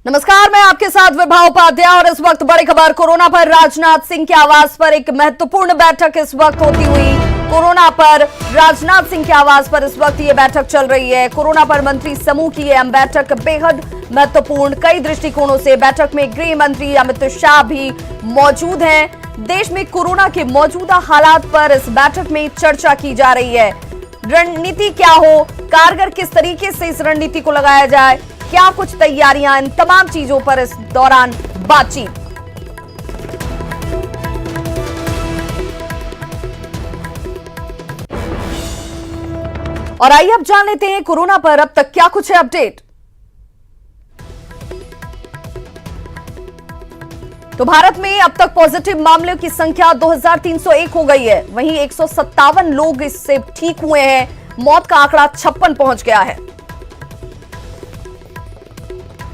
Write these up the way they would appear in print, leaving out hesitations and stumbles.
नमस्कार, मैं आपके साथ विभा उपाध्याय और इस वक्त बड़ी खबर कोरोना पर राजनाथ सिंह के आवास पर एक महत्वपूर्ण बैठक इस वक्त होती हुई। कोरोना पर राजनाथ सिंह के आवास पर इस वक्त ये बैठक चल रही है। कोरोना पर मंत्री समूह की यह बैठक बेहद महत्वपूर्ण कई दृष्टिकोणों से। बैठक में गृह मंत्री अमित शाह भी मौजूद हैं। देश में कोरोना के मौजूदा हालात पर इस बैठक में चर्चा की जा रही है। रणनीति क्या हो, कारगर किस तरीके से इस रणनीति को लगाया जाए, क्या कुछ तैयारियां, इन तमाम चीजों पर इस दौरान बातचीत। और आइए अब जान लेते हैं कोरोना पर अब तक क्या कुछ है अपडेट। तो भारत में अब तक पॉजिटिव मामलों की संख्या 2301 हो गई है। वहीं 157 लोग इससे ठीक हुए हैं। मौत का आंकड़ा 56 पहुंच गया है।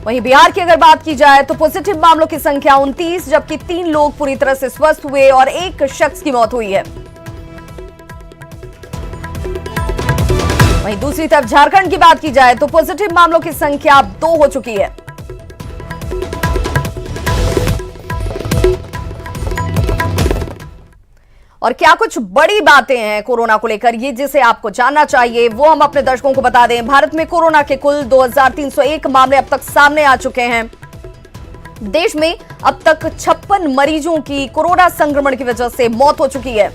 वहीं बिहार की अगर बात की जाए तो पॉजिटिव मामलों की संख्या 29, जबकि 3 लोग पूरी तरह से स्वस्थ हुए और एक शख्स की मौत हुई है। वहीं दूसरी तरफ झारखंड की बात की जाए तो पॉजिटिव मामलों की संख्या अब 2 हो चुकी है। और क्या कुछ बड़ी बातें हैं कोरोना को लेकर, ये जिसे आपको जानना चाहिए वो हम अपने दर्शकों को बता दें। भारत में कोरोना के कुल 2301 मामले अब तक सामने आ चुके हैं। देश में अब तक 56 मरीजों की कोरोना संक्रमण की वजह से मौत हो चुकी है।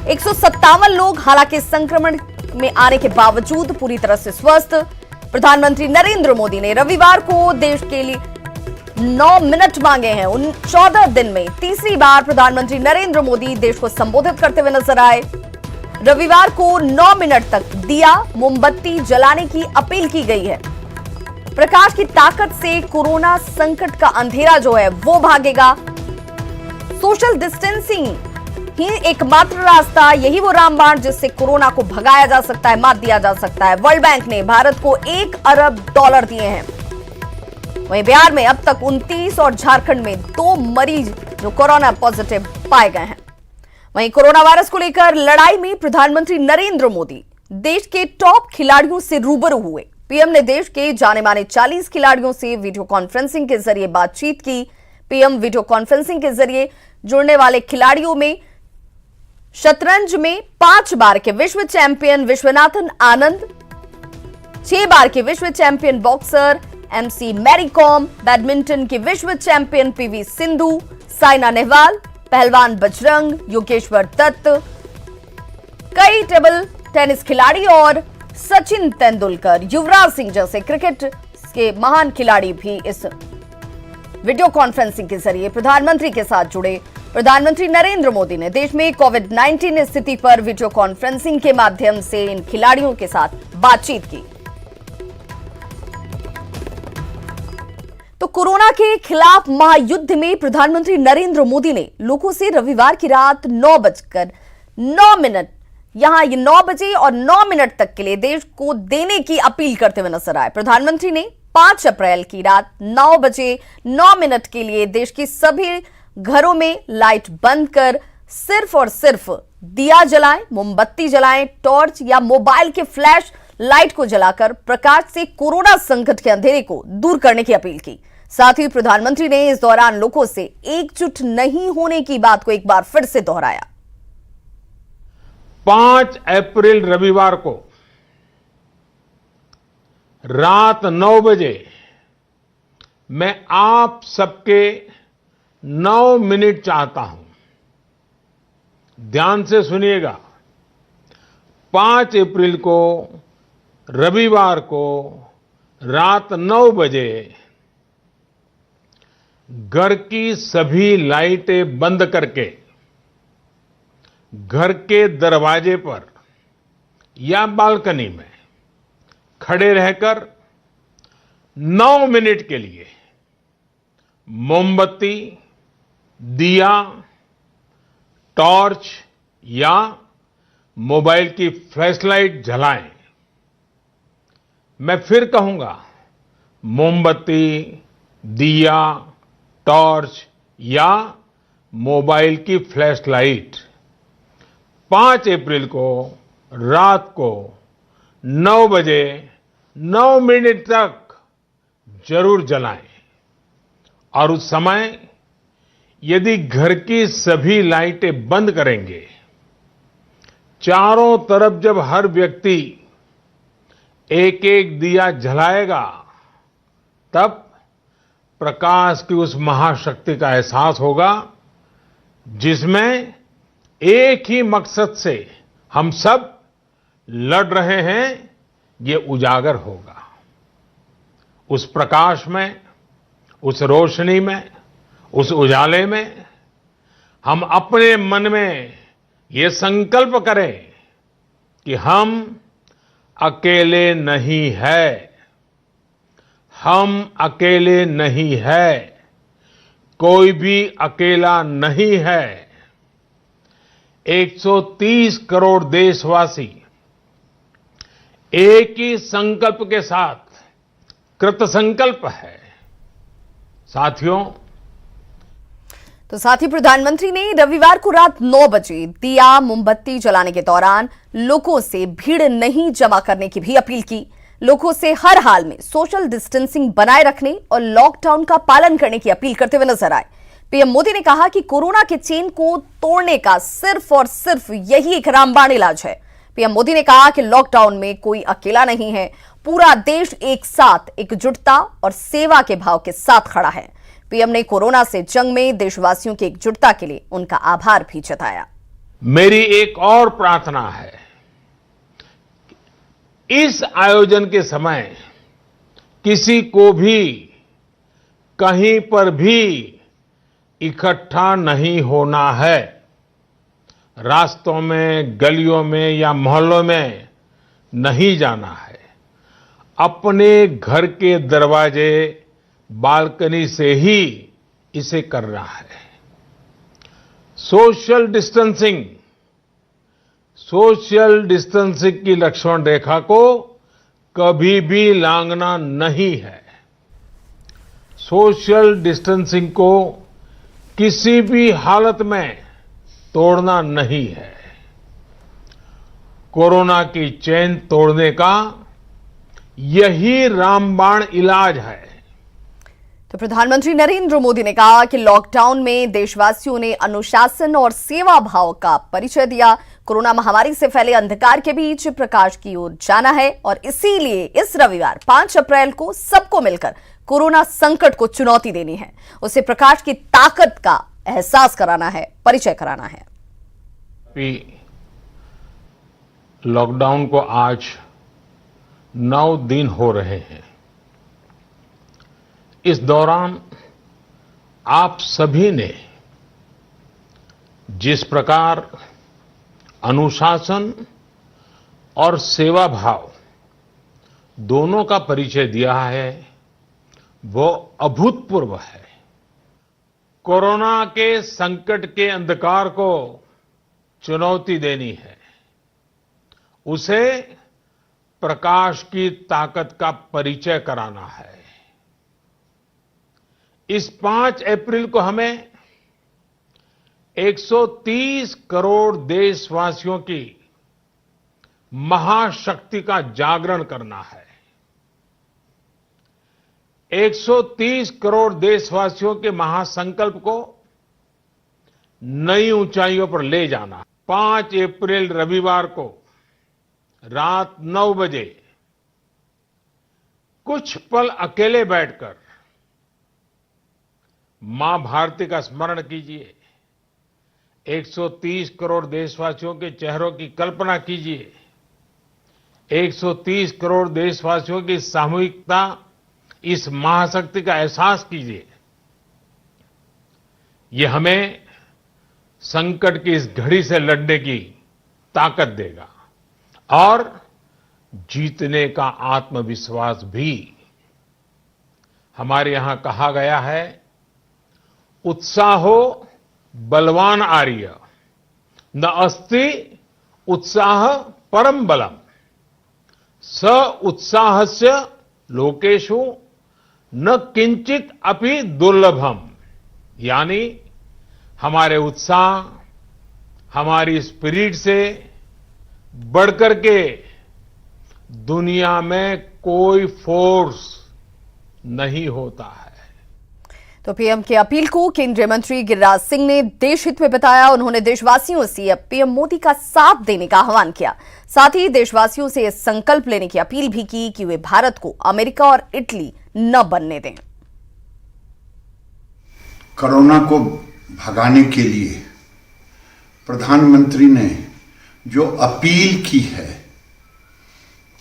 157 लोग हालांकि संक्रमण में आने के बावजूद पूरी तरह से स्वस्थ। प्रधानमंत्री नरेंद्र मोदी ने रविवार को देश के लिए 9 मिनट मांगे हैं। उन 14 दिन में तीसरी बार प्रधानमंत्री नरेंद्र मोदी देश को संबोधित करते हुए नजर आए। रविवार को 9 मिनट तक दिया मोमबत्ती जलाने की अपील की गई है। प्रकाश की ताकत से कोरोना संकट का अंधेरा जो है वो भागेगा। सोशल डिस्टेंसिंग ही एकमात्र रास्ता, यही वो रामबाण जिससे कोरोना को भगाया जा सकता है, मात दिया जा सकता है। वर्ल्ड बैंक ने भारत को $1 अरब दिए हैं। वहीं बिहार में अब तक 29 और झारखंड में 2 मरीज जो कोरोना पॉजिटिव पाए गए हैं। वहीं कोरोना वायरस को लेकर लड़ाई में प्रधानमंत्री नरेंद्र मोदी देश के टॉप खिलाड़ियों से रूबरू हुए। पीएम ने देश के जाने माने 40 खिलाड़ियों से वीडियो कॉन्फ्रेंसिंग के जरिए बातचीत की। पीएम वीडियो कॉन्फ्रेंसिंग के जरिए जुड़ने वाले खिलाड़ियों में शतरंज में 5 बार के विश्व चैंपियन विश्वनाथन आनंद, 6 बार के विश्व champion boxer MC Mary Kom, badminton की विश्व चैंपियन पीवी सिंधु, साइना नेहवाल, पहलवान बजरंग, योगेश्वर दत्त, कई टेबल टेनिस खिलाड़ी और सचिन तेंदुलकर, युवराज सिंह जैसे क्रिकेट के महान खिलाड़ी भी इस वीडियो कॉन्फ्रेंसिंग के जरिए प्रधानमंत्री के साथ जुड़े। प्रधानमंत्री नरेंद्र मोदी ने देश में कोविड-19 स्थिति पर वीडियो कॉन्फ्रेंसिंग के माध्यम से इन खिलाड़ियों के साथ बातचीत की। तो कोरोना के खिलाफ महायुद्ध में प्रधानमंत्री नरेंद्र मोदी ने लोगों से रविवार की रात 9:09 यहां ये 9 बजे और 9 मिनट तक के लिए देश को देने की अपील करते हुए नजर आए। प्रधानमंत्री ने 5 अप्रैल की रात 9 बजे 9 मिनट के लिए देश की सभी घरों में लाइट बंद कर सिर्फ और सिर्फ दिया जलाएं, मोमबत्ती जलाएं, टॉर्च या मोबाइल के फ्लैश लाइट को जलाकर प्रकाश से कोरोना संकट के अंधेरे को दूर करने की अपील की। साथ ही प्रधानमंत्री ने इस दौरान लोगों से एकजुट नहीं होने की बात को एक बार फिर से दोहराया। 5 अप्रैल रविवार को रात 9 बजे मैं आप सबके 9 मिनट चाहता हूं। ध्यान से सुनिएगा। 5 अप्रैल को रविवार को रात 9 बजे घर की सभी लाइटें बंद करके घर के दरवाजे पर या बालकनी में खड़े रहकर 9 मिनट के लिए मोमबत्ती, दिया, टॉर्च या मोबाइल की फ्लैशलाइट जलाएं। मैं फिर कहूंगा, मोमबत्ती, दिया, टॉर्च या मोबाइल की फ्लैशलाइट 5 अप्रैल को रात को 9 बजे 9 मिनट तक जरूर जलाएं और उस समय यदि घर की सभी लाइटें बंद करेंगे, चारों तरफ जब हर व्यक्ति एक एक दिया जलाएगा, तब प्रकाश की उस महाशक्ति का एहसास होगा जिसमें एक ही मकसद से हम सब लड़ रहे हैं, ये उजागर होगा। उस प्रकाश में, उस रोशनी में, उस उजाले में हम अपने मन में ये संकल्प करें कि हम अकेले नहीं हैं, हम अकेले नहीं हैं, कोई भी अकेला नहीं है। 130 करोड़ देशवासी एक ही संकल्प के साथ कृत संकल्प है। साथियों, तो साथ ही प्रधानमंत्री ने रविवार को रात 9 बजे दिया मोमबत्ती जलाने के दौरान लोगों से भीड़ नहीं जमा करने की भी अपील की। लोगों से हर हाल में सोशल डिस्टेंसिंग बनाए रखने और लॉकडाउन का पालन करने की अपील करते हुए नजर आए। पीएम मोदी ने कहा कि कोरोना के चेन को तोड़ने का सिर्फ और सिर्फ यही एक रामबाण इलाज है। पीएम मोदी ने कहा कि लॉकडाउन में कोई अकेला नहीं है, पूरा देश एक साथ एकजुटता और सेवा के भाव के साथ खड़ा है। पीएम ने कोरोना से जंग में देशवासियों की एकजुटता के लिए उनका आभार भी जताया। मेरी एक और प्रार्थना है, इस आयोजन के समय किसी को भी कहीं पर भी इकट्ठा नहीं होना है। रास्तों में, गलियों में या मोहल्लों में नहीं जाना है। अपने घर के दरवाजे, बालकनी से ही इसे करना है। सोशल डिस्टेंसिंग की लक्ष्मण रेखा को कभी भी लांघना नहीं है। सोशल डिस्टेंसिंग को किसी भी हालत में तोड़ना नहीं है। कोरोना की चेन तोड़ने का यही रामबाण इलाज है। तो प्रधानमंत्री नरेंद्र मोदी ने कहा कि लॉकडाउन में देशवासियों ने अनुशासन और सेवा भाव का परिचय दिया। कोरोना महामारी से फैले अंधकार के बीच प्रकाश की ओर जाना है और इसीलिए इस रविवार 5 अप्रैल को सबको मिलकर कोरोना संकट को चुनौती देनी है, उसे प्रकाश की ताकत का एहसास कराना है, परिचय कराना है। लॉकडाउन को आज 9 दिन हो रहे हैं। इस दौरान आप सभी ने जिस प्रकार अनुशासन और सेवा भाव दोनों का परिचय दिया है, वो अभूतपूर्व है। कोरोना के संकट के अंधकार को चुनौती देनी है, उसे प्रकाश की ताकत का परिचय कराना है। इस 5 अप्रैल को हमें 130 करोड़ देशवासियों की महाशक्ति का जागरण करना है। 130 करोड़ देशवासियों के महासंकल्प को नई ऊंचाइयों पर ले जाना। 5 अप्रैल रविवार को रात 9 बजे कुछ पल अकेले बैठकर मां भारती का स्मरण कीजिए। 130 करोड़ देशवासियों के चेहरों की कल्पना कीजिए। 130 करोड़ देशवासियों की सामूहिकता, इस महाशक्ति का एहसास कीजिए। ये हमें संकट की इस घड़ी से लड़ने की ताकत देगा और जीतने का आत्मविश्वास भी। हमारे यहां कहा गया है, उत्साहो बलवान आर्य, न अस्ति उत्साह परम बलम, स उत्साहस्य लोकेषु न किंचित अपि दुर्लभम। यानी हमारे उत्साह, हमारी स्पिरिट से बढ़कर के दुनिया में कोई फोर्स, नहीं होता है। तो पीएम की अपील को केंद्रीय मंत्री गिरिराज सिंह ने देश हित में बताया। उन्होंने देशवासियों से पीएम मोदी का साथ देने का आह्वान किया। साथ ही देशवासियों से यह संकल्प लेने की अपील भी की कि वे भारत को अमेरिका और इटली न बनने दें। कोरोना को भगाने के लिए प्रधानमंत्री ने जो अपील की है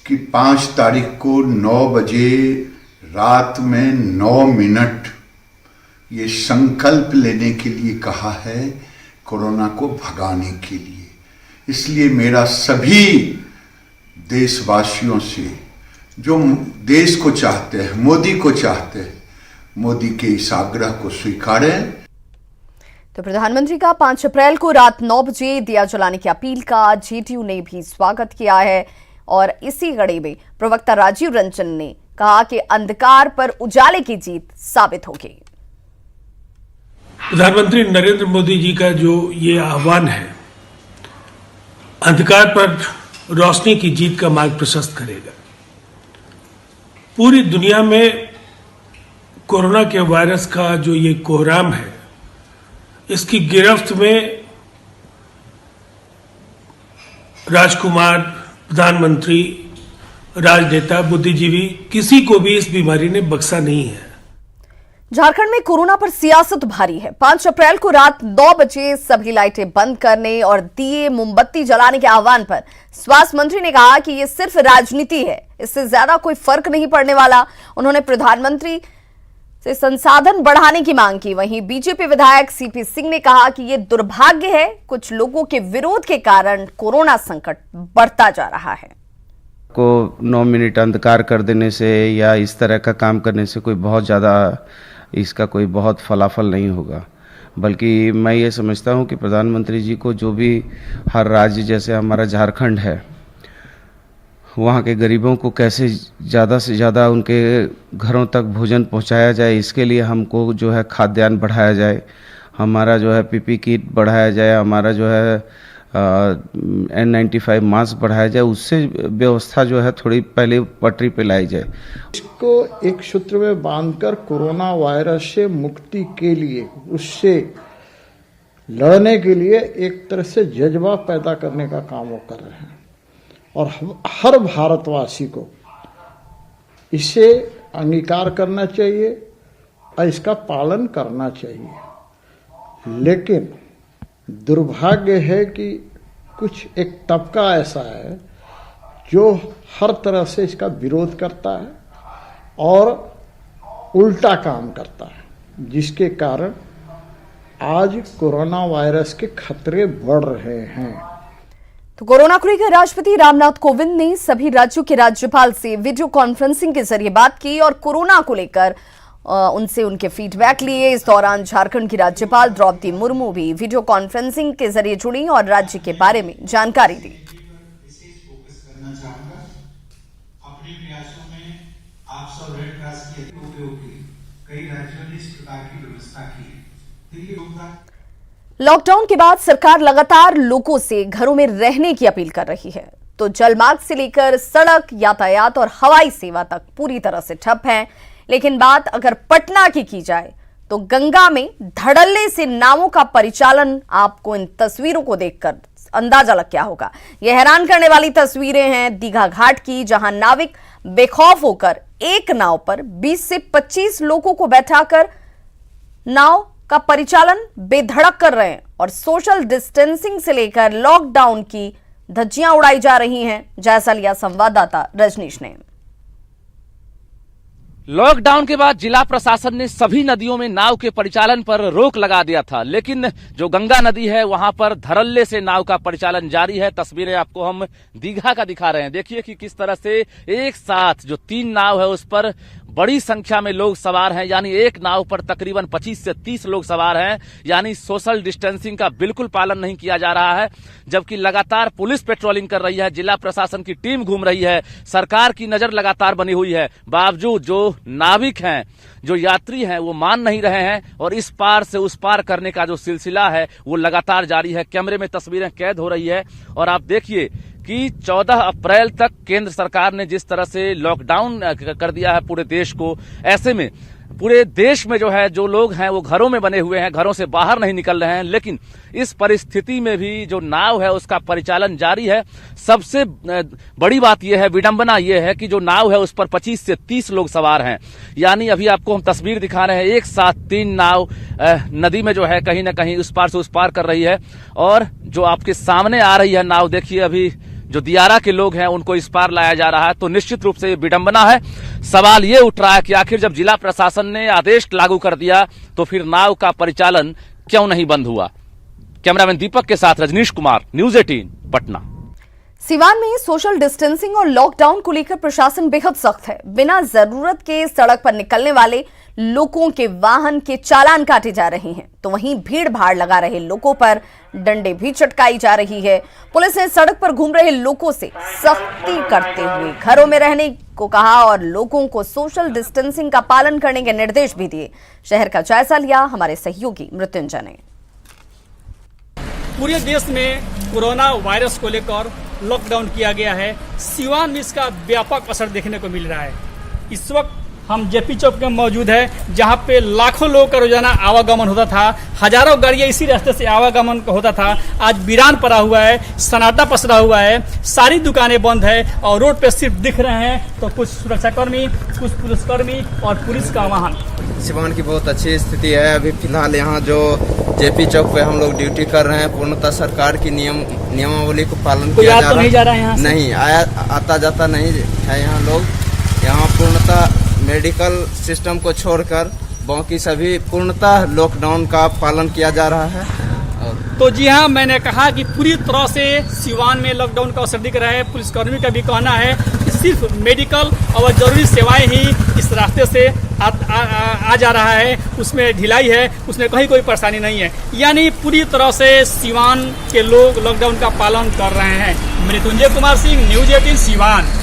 कि 5 तारीख को 9 बजे रात में 9 मिनट ये संकल्प लेने के लिए कहा है कोरोना को भगाने के लिए। इसलिए मेरा सभी देशवासियों से जो देश को चाहते हैं, मोदी को चाहते हैं, मोदी के इस आग्रह को स्वीकारें। तो प्रधानमंत्री का 5 अप्रैल को रात 9 बजे दिया जलाने की अपील का जेडीयू ने भी स्वागत किया है। और इसी कड़ी में प्रवक्ता राजीव रंजन ने कहा कि अंधकार पर उजाले की जीत साबित होगी। प्रधानमंत्री नरेंद्र मोदी जी का जो ये आह्वान है, अंधकार पर रोशनी की जीत का मार्ग प्रशस्त करेगा। पूरी दुनिया में कोरोना के वायरस का जो ये कोहराम है, इसकी गिरफ्त में राजकुमार, प्रधानमंत्री, राजनेता, बुद्धिजीवी, किसी को भी इस बीमारी ने बख्शा नहीं है। झारखंड में कोरोना पर सियासत भारी है। 5 अप्रैल को रात 9 बजे सभी लाइटें बंद करने और दिए मोमबत्ती जलाने के आह्वान पर स्वास्थ्य मंत्री ने कहा कि यह सिर्फ राजनीति है, इससे ज्यादा कोई फर्क नहीं पड़ने वाला। उन्होंने प्रधानमंत्री से संसाधन बढ़ाने की मांग की। वहीं बीजेपी विधायक सीपी सिंह ने कहा कि यह दुर्भाग्य है, कुछ लोगों के विरोध के कारण कोरोना संकट बढ़ता जा रहा है। को 9 मिनट अंधकार कर देने से या इस तरह का काम करने से कोई बहुत ज़्यादा इसका कोई बहुत फलाफल नहीं होगा, बल्कि मैं ये समझता हूँ कि प्रधानमंत्री जी को जो भी हर राज्य जैसे हमारा झारखंड है, वहाँ के गरीबों को कैसे ज़्यादा से ज़्यादा उनके घरों तक भोजन पहुँचाया जाए, इसके लिए हमको जो है खाद्यान्न बढ़ाया जाए, हमारा जो है पीपी किट बढ़ाया जाए, हमारा जो है N95 मास्क बढ़ाया जाए, उससे व्यवस्था जो है थोड़ी पहले पटरी पे लाई जाए। इसको एक सूत्र में बांधकर कोरोना वायरस से मुक्ति के लिए, उससे लड़ने के लिए एक तरह से जज्बा पैदा करने का काम वो कर रहे हैं। और हर भारतवासी को इसे अंगीकार करना चाहिए और इसका पालन करना चाहिए। लेकिन दुर्भाग्य है कि कुछ एक तबका ऐसा है जो हर तरह से इसका विरोध करता है और उल्टा काम करता है, जिसके कारण आज कोरोना वायरस के खतरे बढ़ रहे हैं। तो कोरोना को लेकर राष्ट्रपति रामनाथ कोविंद ने सभी राज्यों के राज्यपाल से वीडियो कॉन्फ्रेंसिंग के जरिए बात की और कोरोना को लेकर उनसे उनके फीडबैक लिए। इस दौरान झारखंड की राज्यपाल द्रौपदी मुर्मू भी वीडियो कॉन्फ्रेंसिंग के जरिए जुड़ी और राज्य के बारे में जानकारी दी। अपने प्रयासों में आप सब रेड क्रॉस के उपयोगी कई राज्यों ने इस प्रकार की व्यवस्था की है। लॉकडाउन के बाद सरकार लगातार लोगों से घरों में रहने की अपील कर रही है। तो जलमार्ग से लेकर सड़क यातायात और हवाई सेवा तक पूरी तरह से ठप है। लेकिन बात अगर पटना की जाए तो गंगा में धड़ल्ले से नावों का परिचालन, आपको इन तस्वीरों को देखकर अंदाजा लग क्या होगा। यह हैरान करने वाली तस्वीरें हैं दीघा घाट की, जहां नाविक बेखौफ होकर एक नाव पर 20 से 25 लोगों को बैठाकर नाव का परिचालन बेधड़क कर रहे हैं और सोशल डिस्टेंसिंग से लेकर लॉकडाउन की धज्जियां उड़ाई जा रही हैं। जायजा लिया संवाददाता रजनीश ने। लॉकडाउन के बाद जिला प्रशासन ने सभी नदियों में नाव के परिचालन पर रोक लगा दिया था, लेकिन जो गंगा नदी है वहां पर धड़ल्ले से नाव का परिचालन जारी है। तस्वीरें आपको हम दीघा का दिखा रहे हैं। देखिए कि किस तरह से एक साथ जो 3 नाव है उस पर बड़ी संख्या में लोग सवार हैं, यानी एक नाव पर तकरीबन 25 से 30 लोग सवार हैं, यानी सोशल डिस्टेंसिंग का बिल्कुल पालन नहीं किया जा रहा है। जबकि लगातार पुलिस पेट्रोलिंग कर रही है, जिला प्रशासन की टीम घूम रही है, सरकार की नजर लगातार बनी हुई है। बावजूद जो नाविक हैं, जो यात्री हैं, वो मान नहीं रहे हैं और इस पार से उस पार करने का जो सिलसिला है वो लगातार जारी है। कैमरे में तस्वीरें कैद हो रही है और आप देखिए कि 14 अप्रैल तक केंद्र सरकार ने जिस तरह से लॉकडाउन कर दिया है पूरे देश को, ऐसे में पूरे देश में जो है जो लोग हैं वो घरों में बने हुए हैं, घरों से बाहर नहीं निकल रहे हैं। लेकिन इस परिस्थिति में भी जो नाव है उसका परिचालन जारी है। सबसे बड़ी बात यह है, विडंबना यह है कि जो नाव है उस पर 25 से 30 लोग सवार हैं। यानी अभी आपको हम तस्वीर दिखा रहे हैं, एक साथ 3 नाव नदी में जो है कहीं ना कहीं उस पार से उस पार कर रही है। और जो आपके सामने आ रही है नाव, देखिए अभी जो दियारा के लोग हैं उनको इस पार लाया जा रहा है। तो निश्चित रूप से ये विडंबना है। सवाल ये उठ रहा है कि आखिर जब जिला प्रशासन ने आदेश लागू कर दिया तो फिर नाव का परिचालन क्यों नहीं बंद हुआ। कैमरामैन दीपक के साथ रजनीश कुमार, न्यूज़ 18 पटना। सिवान में सोशल डिस्टेंसिंग और लॉकडाउन को लेकर प्रशासन बेहद सख्त है। बिना जरूरत के सड़क पर निकलने वाले लोगों के वाहन के चालान काटे जा रहे हैं, तो वहीं भीड़ भाड़ लगा रहे लोगों पर डंडे भी चटकाई जा रही है। पुलिस ने सड़क पर घूम रहे लोगों से सख्ती करते हुए घरों में रहने को कहा और लोगों को सोशल डिस्टेंसिंग का पालन करने के निर्देश भी दिए। शहर का जायजा लिया हमारे सहयोगी मृत्युंजय ने। पूरे देश में कोरोना वायरस को लेकर लॉकडाउन किया गया है। सिवान में इसका व्यापक असर देखने को मिल रहा है। इस वक्त हम जेपी चौक में मौजूद है, जहां पे लाखों लोगों का रोजाना आवागमन होता था। हजारों गाड़ियां इसी रास्ते से आवागमन होता था। आज वीरान पड़ा हुआ है, सन्नाटा पसरा हुआ है, सारी दुकानें बंद है और रोड पे सिर्फ दिख रहे हैं तो कुछ सुरक्षाकर्मी, कुछ पुलिसकर्मी और पुलिस का वाहन। सिवान की बहुत अच्छी स्थिति है। अभी फिलहाल यहाँ जो जेपी चौक पे हम लोग ड्यूटी कर रहे हैं, पूर्णतः सरकार की नियमावली को पालन किया जा रहा है। नहीं जा रहा है यहाँ से? नहीं आता जाता नहीं है यहाँ लोग। यहाँ पूर्णतः मेडिकल सिस्टम को छोड़कर बाकी सभी पूर्णतः लॉकडाउन का पालन किया जा रहा है। तो जी हाँ, मैंने कहा कि पूरी तरह से सिवान में लॉकडाउन का असर दिख रहा है। पुलिसकर्मी का भी कहना है कि सिर्फ मेडिकल और जरूरी सेवाएं ही इस रास्ते से आ जा रहा है, उसमें ढिलाई है, उसमें कहीं कोई परेशानी नहीं है। यानी पूरी तरह से सिवान के लोग लॉकडाउन का पालन कर रहे हैं। मृत्युंजय कुमार सिंह, न्यूज़ 18 सिवान।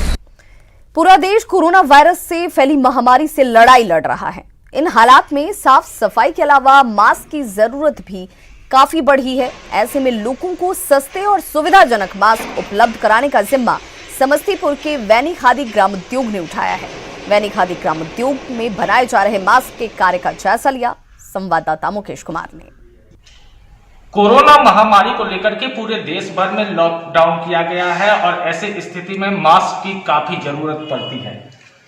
पूरा देश कोरोना वायरस से फैली महामारी से लड़ाई लड़ रहा है। इन हालात में साफ सफाई के अलावा मास्क की जरूरत भी काफी बढ़ी है। ऐसे में लोगों को सस्ते और सुविधाजनक मास्क उपलब्ध कराने का जिम्मा समस्तीपुर के वैनी खादी ग्रामोद्योग ने उठाया है। वैनी खादी ग्रामोद्योग में बनाए जा रहे मास्क के कार्य का जायजा लिया संवाददाता मुकेश कुमार ने। कोरोना महामारी को लेकर के पूरे देश भर में लॉकडाउन किया गया है और ऐसे स्थिति में मास्क की काफी जरूरत पड़ती है।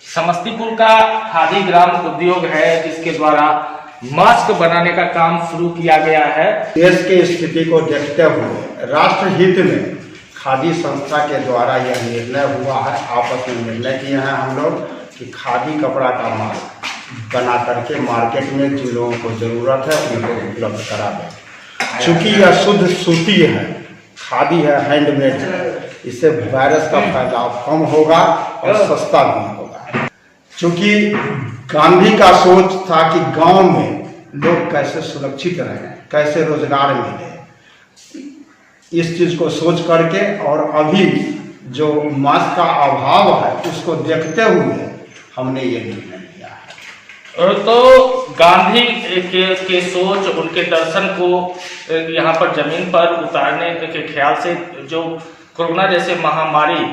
समस्तीपुर का खादी ग्राम उद्योग है जिसके द्वारा मास्क बनाने का काम शुरू किया गया है। देश की स्थिति को देखते हुए राष्ट्र हित में खादी संस्था के द्वारा यह निर्णय हुआ है, आपस में निर्णय किए हैं हम लोग कि खादी कपड़ा का मास्क बना करके मार्केट में जिन लोगों को जरूरत है उनको उपलब्ध करा दें। चूंकि यह शुद्ध सूती है, खादी है, हैंडमेड है, इससे वायरस का फैलाव कम होगा और सस्ता भी होगा। चूंकि गांधी का सोच था कि गांव में लोग कैसे सुरक्षित रहें, कैसे रोजगार मिले, इस चीज को सोच करके और अभी जो मास्क का अभाव है उसको देखते हुए हमने ये निर्णय लिया है। तो गांधी के सोच, उनके दर्शन को यहाँ पर जमीन पर उतारने के ख्याल से जो कोरोना जैसे महामारी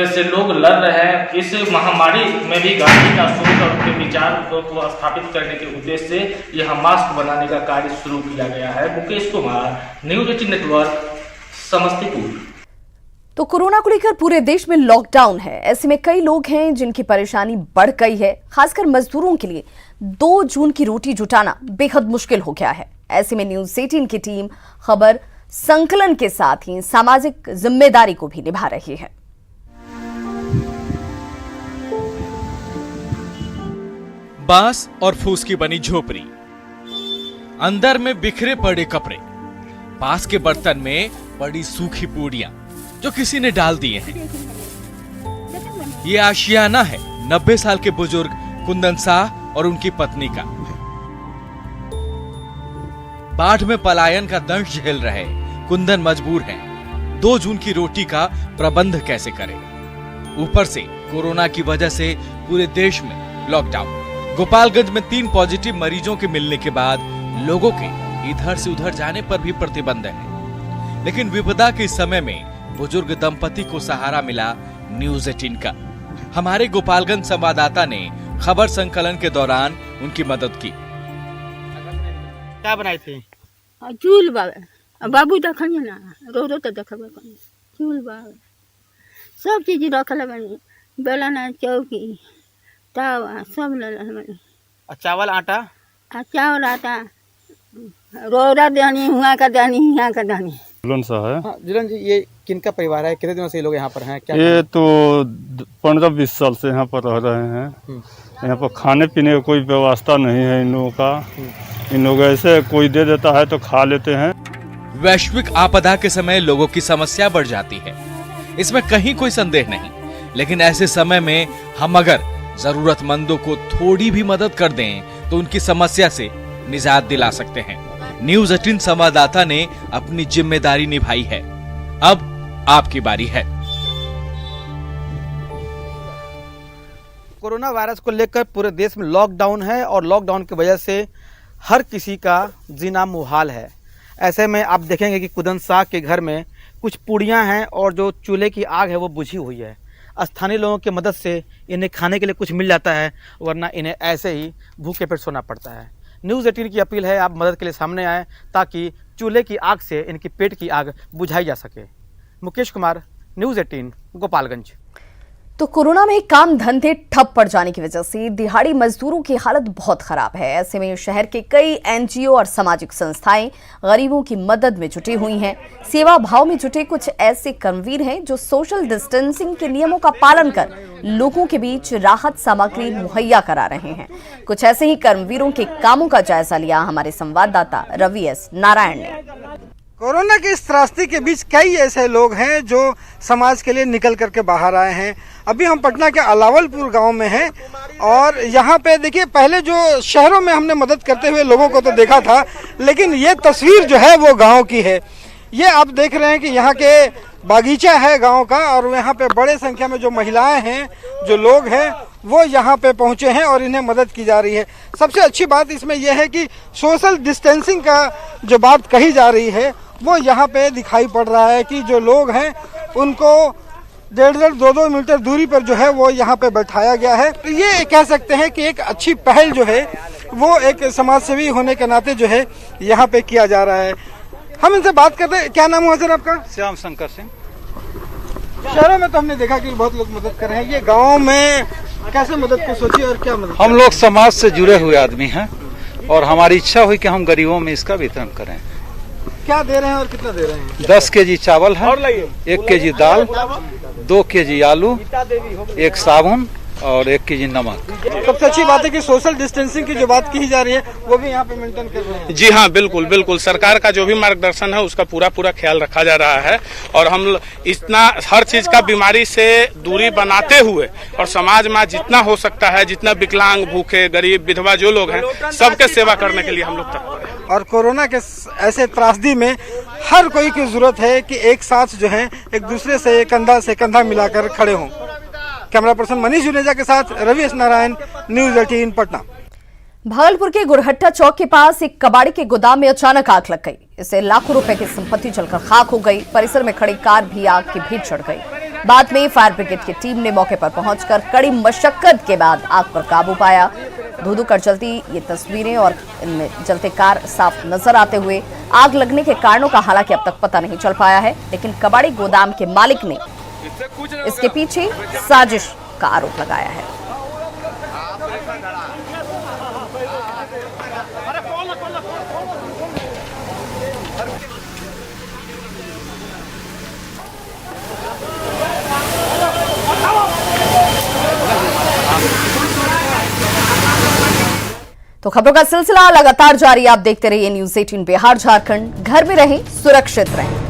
से लोग लड़ रहे हैं, इस महामारी में भी गांधी का सोच और उनके विचार को स्थापित करने के उद्देश्य से यह मास्क बनाने का कार्य शुरू किया गया है। Mukesh Kumar, news 18 network, Samastipur. तो कोरोना को लेकर पूरे देश में लॉकडाउन है। ऐसे में कई लोग हैं जिनकी परेशानी बढ़ गई है। खासकर मजदूरों के लिए 2 जून की रोटी जुटाना बेहद मुश्किल हो गया है। ऐसे में न्यूज़ 18 की टीम खबर संकलन के साथ ही सामाजिक जिम्मेदारी को भी निभा रही है। बांस और फूस की बनी झोपड़ी, अंदर में बिखरे पड़े कपड़े, पास के बर्तन में बड़ी सूखी पूड़ियां जो किसी ने डाल दिए हैं। ये आशियाना है 90 साल के बुजुर्ग कुंदन शाह और उनकी पत्नी का। बाढ़ में पलायन का दंश झेल रहे कुंदन मजबूर हैं। 2 जून की रोटी का प्रबंध कैसे करें? ऊपर से कोरोना की वजह से पूरे देश में लॉकडाउन। गोपालगंज में 3 पॉजिटिव मरीजों के मिलने के बाद लोगों के इधर से उधर जाने पर भी प्रतिबंध है। लेकिन विपदा के समय में बुजुर्ग दंपति को सहारा मिला न्यूज 18 का। हमारे गोपालगंज संवाददाता ने खबर संकलन के दौरान उनकी मदद की। क्या बनाए थे? चूल बाबे बाबू देखिए ना, रो रो तो देखबे चूल बाबे सब चीज रखल बनी, बेलन चौकी तावा सब ले। चावल आटा? चावल आटा रोड़ा देनी, हुआ का देनी, यहाँ का देनी। जुलन सा है। हाँ, जुलन जी, ये किनका परिवार है? कितने दिनों से ये लोग यहाँ पर हैं? क्या ये तो 15-20 साल से यहाँ पर रह रहे हैं। यहाँ पर खाने पीने का कोई व्यवस्था नहीं है इन लोगों का। इन लोग ऐसे कोई दे देता है तो खा लेते हैं। वैश्विक आपदा के समय लोगों की समस्या बढ़ जाती है, इसमें कहीं कोई संदेह नहीं। लेकिन ऐसे समय में हम अगर जरूरतमंदों को थोड़ी भी मदद कर दें तो उनकी समस्या से निजात दिला सकते हैं। न्यूज 18 संवाददाता ने अपनी जिम्मेदारी निभाई है। अब आपकी बारी है। कोरोना वायरस को लेकर पूरे देश में लॉकडाउन है और लॉकडाउन की वजह से हर किसी का जीना मुहाल है। ऐसे में आप देखेंगे कि कुदन शाह के घर में कुछ पूड़ियाँ हैं और जो चूल्हे की आग है वो बुझी हुई है। स्थानीय लोगों की मदद से इन्हें खाने के लिए कुछ मिल जाता है, वरना इन्हें ऐसे ही भूखे पेट सोना पड़ता है। न्यूज़ 18 की अपील है, आप मदद के लिए सामने आएँ ताकि चूल्हे की आग से इनकी पेट की आग बुझाई जा सके। मुकेश कुमार, न्यूज़ 18, गोपालगंज। तो कोरोना में काम धंधे ठप पड़ जाने की वजह से दिहाड़ी मजदूरों की हालत बहुत खराब है। ऐसे में शहर के कई एनजीओ और सामाजिक संस्थाएं गरीबों की मदद में जुटी हुई हैं। सेवा भाव में जुटे कुछ ऐसे कर्मवीर हैं जो सोशल डिस्टेंसिंग के नियमों का पालन कर लोगों के बीच राहत सामग्री मुहैया करा रहे हैं। कुछ ऐसे ही कर्मवीरों के कामों का जायजा लिया हमारे संवाददाता रवि एस नारायण ने। कोरोना की इस त्रासदी के बीच कई ऐसे लोग हैं जो समाज के लिए निकल करके बाहर आए हैं। अभी हम पटना के अलावलपुर गांव में हैं और यहाँ पे देखिए, पहले जो शहरों में हमने मदद करते हुए लोगों को तो देखा था, लेकिन ये तस्वीर जो है वो गांव की है। ये आप देख रहे हैं कि यहाँ के बागीचा है गांव का और यहाँ पे बड़े संख्या में जो महिलाएं हैं, जो लोग हैं, वो यहाँ पे पहुँचे हैं और इन्हें मदद की जा रही है। सबसे अच्छी बात इसमें यह है कि सोशल डिस्टेंसिंग का जो बात कही जा रही है वो यहाँ पे दिखाई पड़ रहा है कि जो लोग हैं उनको 1.5-2 मीटर दूरी पर जो है वो यहाँ पे बैठाया गया है। तो ये कह सकते हैं कि एक अच्छी पहल जो है वो एक समाजसेवी होने के नाते जो है यहाँ पे किया जा रहा है। हम इनसे बात करते हैं। क्या नाम हुआ सर आपका? श्याम शंकर सिंह। शहरों में तो हमने देखा कि बहुत लोग मदद कर रहे हैं, ये गाँव में कैसे मदद को सोची और क्या मदद? हम लोग समाज से जुड़े हुए आदमी हैं और हमारी इच्छा हुई कि हम गरीबों में इसका वितरण करें। क्या दे रहे हैं और कितना दे रहे हैं? 10 केजी चावल है, 1 केजी दाल, 2 केजी आलू, 1 साबुन और 1 केजी नमक। सबसे अच्छी बात है कि सोशल डिस्टेंसिंग की जो बात की जा रही है वो भी यहाँ पे मेंटेन कर रहे हैं। जी हाँ, बिल्कुल बिल्कुल, सरकार का जो भी मार्गदर्शन है उसका पूरा ख्याल रखा जा रहा है और हम इतना हर चीज का बीमारी से दूरी बनाते हुए और समाज में जितना हो सकता है, जितना विकलांग, भूखे, गरीब, विधवा जो लोग हैं, सबके सेवा करने के लिए हम लोग तत्पर हैं। और कोरोना के ऐसे त्रासदी में हर कोई की जरूरत है कि एक साथ जो है एक दूसरे से कंधा मिलाकर खड़े हों। कैमरा पर्सन मनीष जुनेजा के साथ रवि एस नारायण, न्यूज़ 18 पटना। भागलपुर के गुरहट्टा चौक के पास एक कबाड़ी के गोदाम में अचानक आग लग गई। इससे लाखों रुपए की संपत्ति जलकर खाक हो गई। परिसर में खड़ी कार भी आग की भेंट चढ़ गई। बाद में फायर ब्रिगेड की टीम ने मौके पर पहुंचकर कड़ी मशक्कत के बाद आग पर काबू पाया। धू-धू कर जलती ये तस्वीरें और इनमें जलते कार साफ नजर आते हुए आग लगने के कारणों का हालांकि अब तक पता नहीं चल पाया है, लेकिन कबाड़ी गोदाम के मालिक ने इसके पीछे साजिश का आरोप लगाया है। तो खबरों का सिलसिला लगातार जारी। आप देखते रहिए न्यूज़ 18 बिहार झारखंड। घर में रहें, सुरक्षित रहें।